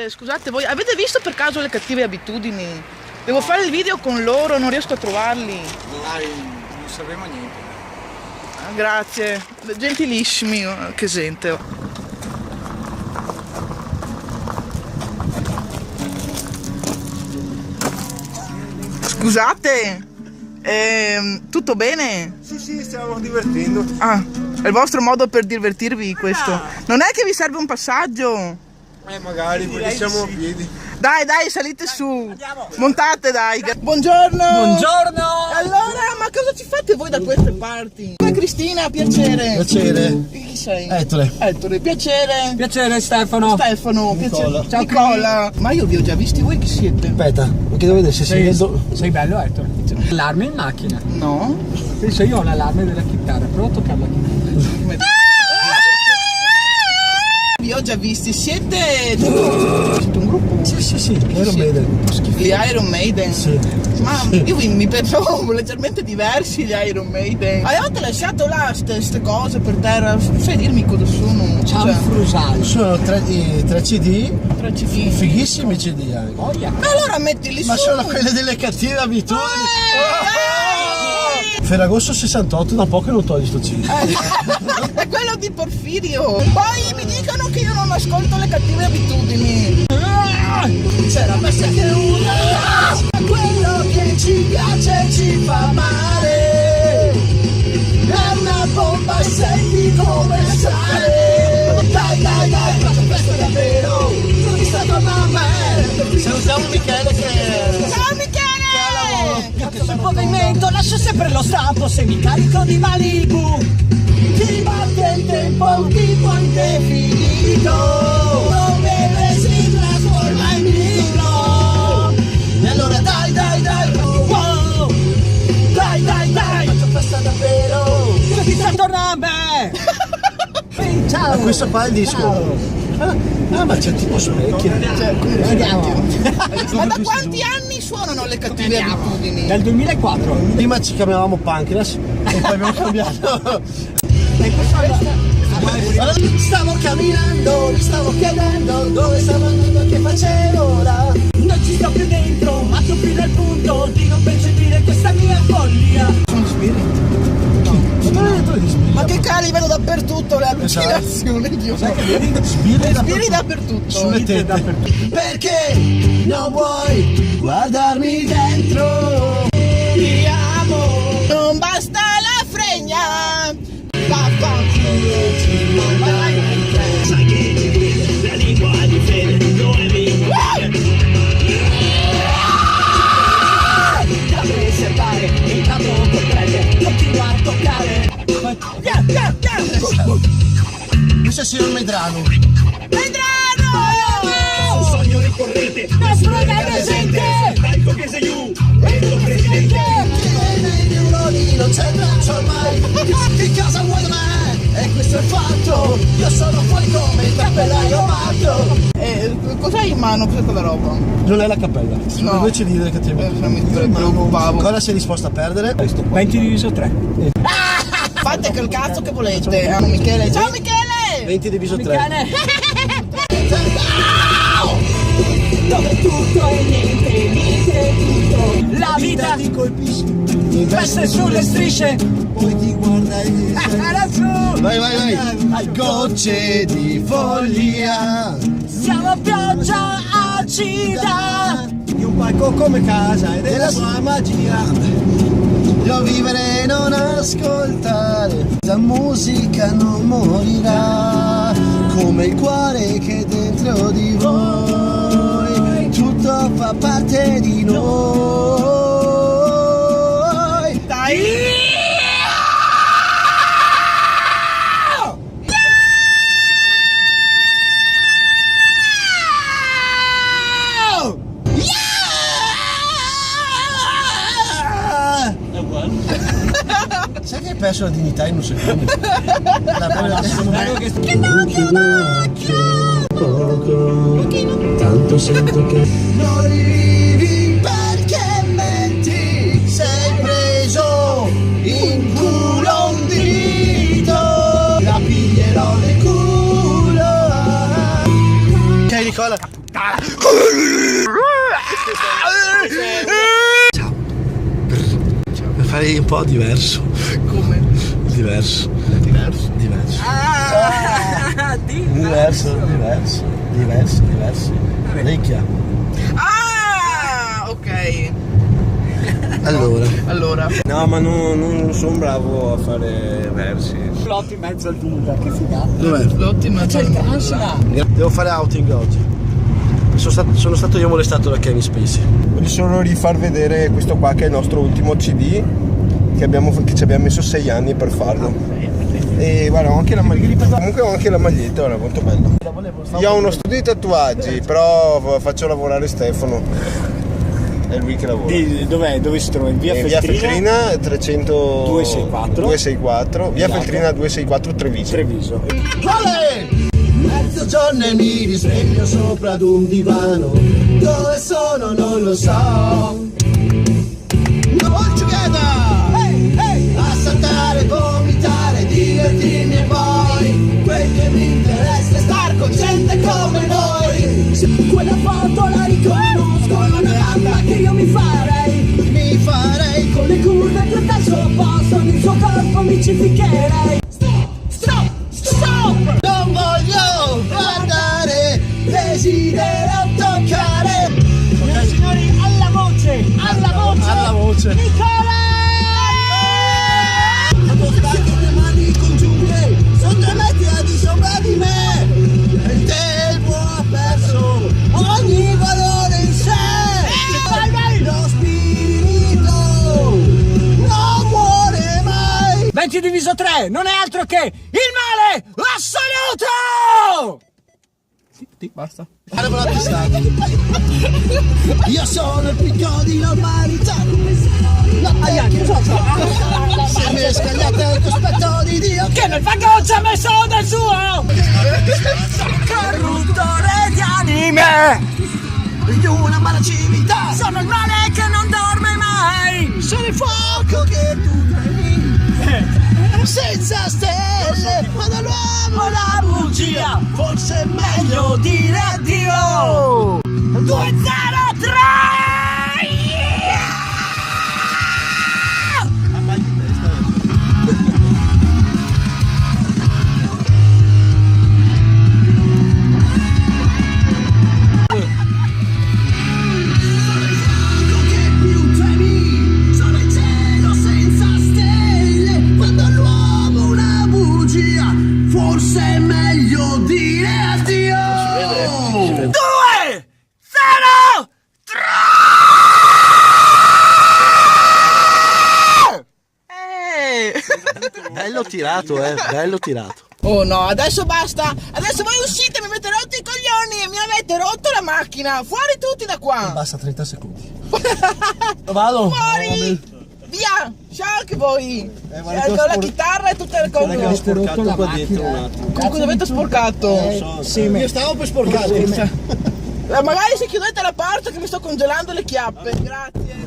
Scusate, voi avete visto per caso Le cattive abitudini? Devo fare il video con loro, non riesco a trovarli. Non sappiamo niente. Grazie, gentilissimi, che gente. Scusate, tutto bene? Sì, stiamo divertendo. Ah, è il vostro modo per divertirvi questo? Non è che vi serve un passaggio? Magari, perché siamo a piedi. Dai, salite su. Montate, dai. Buongiorno. Buongiorno. Allora, ma cosa ci fate voi da queste parti? Cristina, piacere. Piacere. Chi sei? Ettore, piacere. Piacere Stefano. Stefano, Nicola. piacere. Ciao Nicola. Ma io vi ho già visti, voi chi siete? Aspetta, ma che devo vedere se Sei bello Ettore. Allarme in macchina. No. Penso io ho l'allarme della chitarra, provo a toccare la chitarra. Vi ho già visti, siete un gruppo? Sì, Iron Maiden. Gli Iron Maiden? Sì. Ma io mi pensavo leggermente diversi gli Iron Maiden. Avevate lasciato là queste cose per terra, sai dirmi cosa sono? Ciao Frusale. Sono 3 CD, 3 CD. fighissimi CD anche. Oia. Allora mettili su. Ma sono quelle delle cattive abitudini. Ferragosto 68, da poco non togli sto CD. È quello di Porfirio. Poi mi dicono che io non ascolto Le cattive abitudini. C'era bestia che urla, quello che ci piace ci fa male. È una bomba e senti come sale. Dai, faccio questo davvero. Tu mi stai tornando a me. Salutiamo Michele che... Ciao Michele! Cazzo sul pavimento, lascio sempre lo stampo se mi carico di Malibu. ti batte il tempo tipo indefinito, dove si trasforma in libro. E allora dai, wow, dai, faccio festa davvero. Che ti sta tornando a me? Ciao. Ma questo qua è il disco. Ma c'è tipo specchio. Andiamo. Ma da quanti anni suonano Le cattive abitudini? Dal 2004. Prima ci chiamavamo Pancreas e poi abbiamo cambiato. Stavo camminando, mi stavo chiedendo dove stavo andando, che facevo ora. Non ci sto più dentro, ma tu fino al punto di non percepire questa mia follia. Sono spiriti? Ma che cali vedo dappertutto le allucinazioni. Io spiriti dappertutto. Sulle tette. Perché non vuoi guardarmi dentro? Ti amo. Non basta la fregna. Sai che la lingua di fede non è mia. Da preservare, intanto comprende, continua a toccare. Questo è il signor Medrano. Un sogno ricorrente, Nostro presente. Marco Chieseiu, il presidente. Non c'è traccia ormai. Che cosa vuoi da me? E questo è il fatto. Io sono fuori come il cappellaio matto. Cos'hai in mano questa roba? Non è la cappella. Sono No. due CD delle cattive. Mi preoccupavo. Cosa sei disposto a perdere? 20 diviso 3. Fate quel cazzo che volete. Amo Michele. Ciao Michele! 20 diviso 3. Dove tutto è niente tutto. La vita ti colpisce. peste sulle strisce. Poi ti guarda e Adesso vai. Gocce di follia. siamo a pioggia acida. Di un palco come casa e della sua magia. Io vivere e non ascoltare. La musica non morirà. Come il cuore che è dentro di voi. Tutto fa parte di noi. Dai! Sai che hai perso la dignità in un secondo? Tanto sento che Non vivi perché menti. Sei preso in culo un dito. La piglierò nel culo. Ok Nicola, Ciao. Farei un po' diverso. Come? Diverso. Diverso. Diverso. Ah, Diverso. Vecchia. Ah, ok. Allora. No, ma non sono bravo a fare versi. Lotti in mezzo al nulla, che figata. Dov'è? L'ottima C'è il transla. Devo fare outing oggi. Sono stato io molestato da Kevin Spacey. Voglio solo rifar vedere questo qua che è il nostro ultimo CD che ci abbiamo messo 6 anni per farlo. E guarda, ho anche la maglietta. Comunque ho anche la maglietta, guarda, molto bella. Io ho uno studio di tatuaggi, però faccio lavorare Stefano. È lui che lavora. Dov'è? Dove si trova? In via Via Feltrina? Feltrina 300 264. Via Feltrina 264 Treviso. Vale! Mezzogiorno e mi risveglio sopra ad un divano. Dove sono non lo so. All together! Hey, hey! A saltare, vomitare, divertirmi e poi quel che mi interessa è star con gente come noi. Se quella foto la riconosco, è una gamba che io mi farei con le curve più al suo opposto, nel suo corpo mi ci ficcherei. Stop! Non voglio guardare, desidero toccare. Signori, alla voce! Nicola! Con le mani congiunte, sono 3 metri al di sopra di me. Il tempo ha perso ogni valore in sé. Lo spirito non muore mai. 20 diviso 3 non è altro che il male assoluto! Sì, basta. Io sono il picco di normalità. La se mi è scagliato il cospetto di Dio Che nel fango ci ha messo del suo corruttore di anime. di una mala civiltà. Sono il male che non dorme mai. Sono il fuoco che tu tremi senza stelle, ma dall'uomo la bugia. Forse è meglio Dire addio. 203. che più tremi. Sono il cielo senza stelle, ma dall'uomo una bugia. Forse è meglio dire addio. 2 0 3. Bello tirato, bello tirato. Oh no, adesso basta. Adesso voi uscite, mi avete rotto i coglioni e mi avete rotto la macchina. Fuori tutti da qua. Basta 30 secondi. Vado. Fuori. Via. Ciao anche voi. guarda, Con la chitarra e tutte le Guarda che ho cose. sporcato qua dentro un attimo. Con cosa avete sporcato? Io stavo per sporcarti. Magari se chiudete la porta che mi sto congelando le chiappe. Grazie.